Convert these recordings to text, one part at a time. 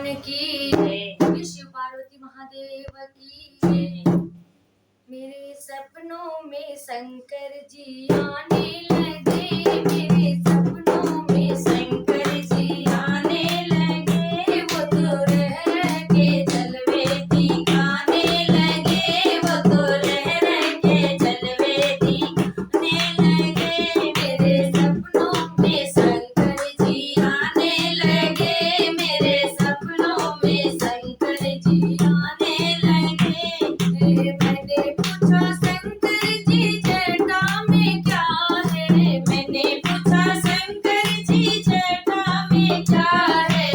की जय, शिव पार्वती महादेव की जय। मेरे सपनों में शंकर जी आने लगे, मेरे सपनों में शंकर जी आने लगे। वो तो रह के जलवे दिखाने लगे, वो तो रह के जलवे दिखाने लगे। मेरे सपनों में शंकर जी आने लगे, मेरे सपनों में शंकर जी आने लगे। मैंने पूछा शंकर जी जटा में क्या है, मैंने पूछा शंकर जी जटा में क्या है।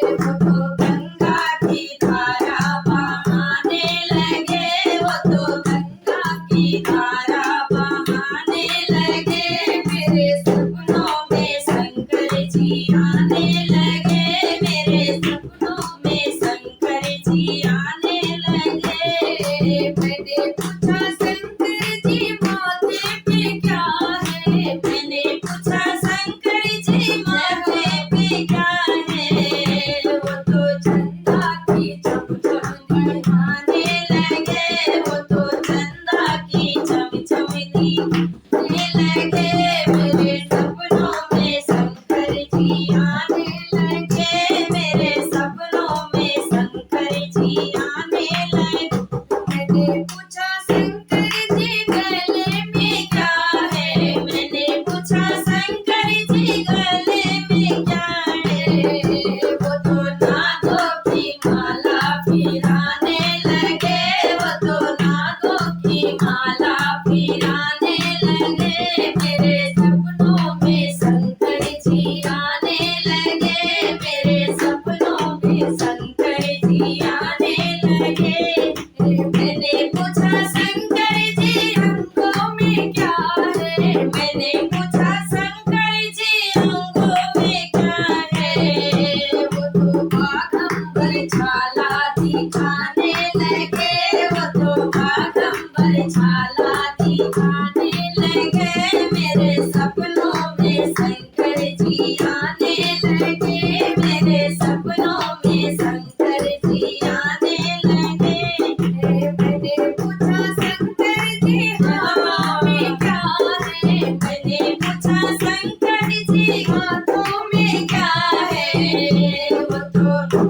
वो तो गंगा की धारा बहाने लगे, वो तो गंगा की धारा बहाने लगे। मेरे सपनों में शंकर जी आने लगे, मेरे सपनों में शंकर जी आने लगे। मैंने पूछा शंकर जी माथे पे क्या है, मैंने पूछा शंकर जी माथे पे क्या है। वो तो चंदा की चमचम दिखाने लगे, वो तो चंदा की चमचम दिखाने लगे। मेरे सपनों में शंकर जी आने लगे, मेरे सपनों में शंकर जी आने लगे। मैंने पूछा शंकर जी गले में क्या है, मैंने पूछा शंकर जी गले में क्या है। वो तो नागों की माला फिराने लगे, वो तो नागों की माला फिराने लगे। मेरे सपनों में शंकर जी आने लगे, मेरे सपनों में शंकर जी आने लगे। मैंने पूछा शंकर जी अंगों में क्या है, मैंने पूछा शंकर जी अंगों में क्या है। वो तो बाघंबर छाला दिखाने लगे, वो तो बाघंबर छाला दिखाने लगे। मेरे सपनों में शंकर जी आने लगे, मेरे सपनों में शंकर जी आने लगे। मैंने पूछा शंकर जी हाथों में क्या है, मैंने पूछा शंकर जी हाथों में क्या है। वो तो डम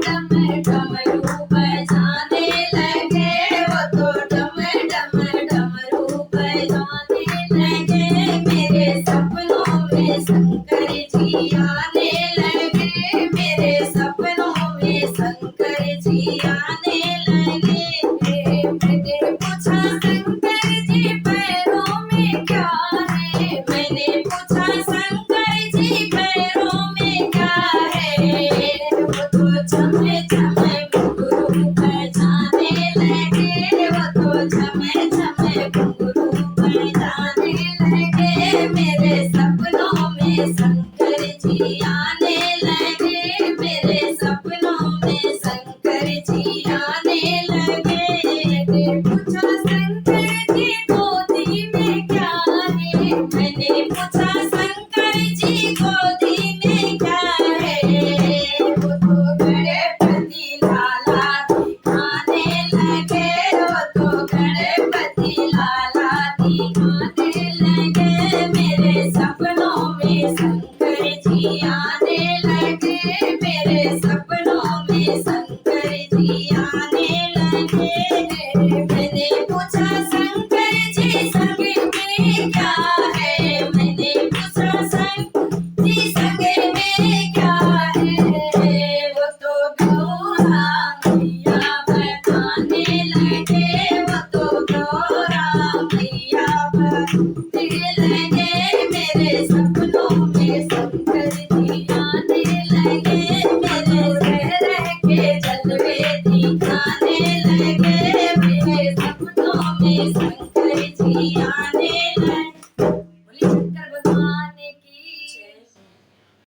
डम डमरू बजाने लगे, वो तो डम डम डमरू बजाने लगे। मेरे सपनों में शंकर जी आने लगे, मेरे सपनों में शंकर जी आने लगे। मैंने पूछा शंकर जी पैरों में क्या है, मैंने पूछा शंकर जी पैरों में क्या है। वो तो झमे झमे घुंघरू बजाने लगे, वो तो झमे झमे घुंघरू बजाने लगे। मेरे सपनों में शंकर जी आने लगे, मेरे सपनों में शंकर जी आने लगे। मैंने पूछा शंकर जी गोदी में क्या है, मैंने पूछा शंकर जी गोदी में क्या है। वो तो गणपति लाला दिखाने लगे, वो तो गणपति लाला दिखाने लगे। मेरे सपनों में शंकर जी आने लगे, मेरे सपनों में शंकर जी आने लगे। मैंने पूछा शंकर जी संग में क्या है,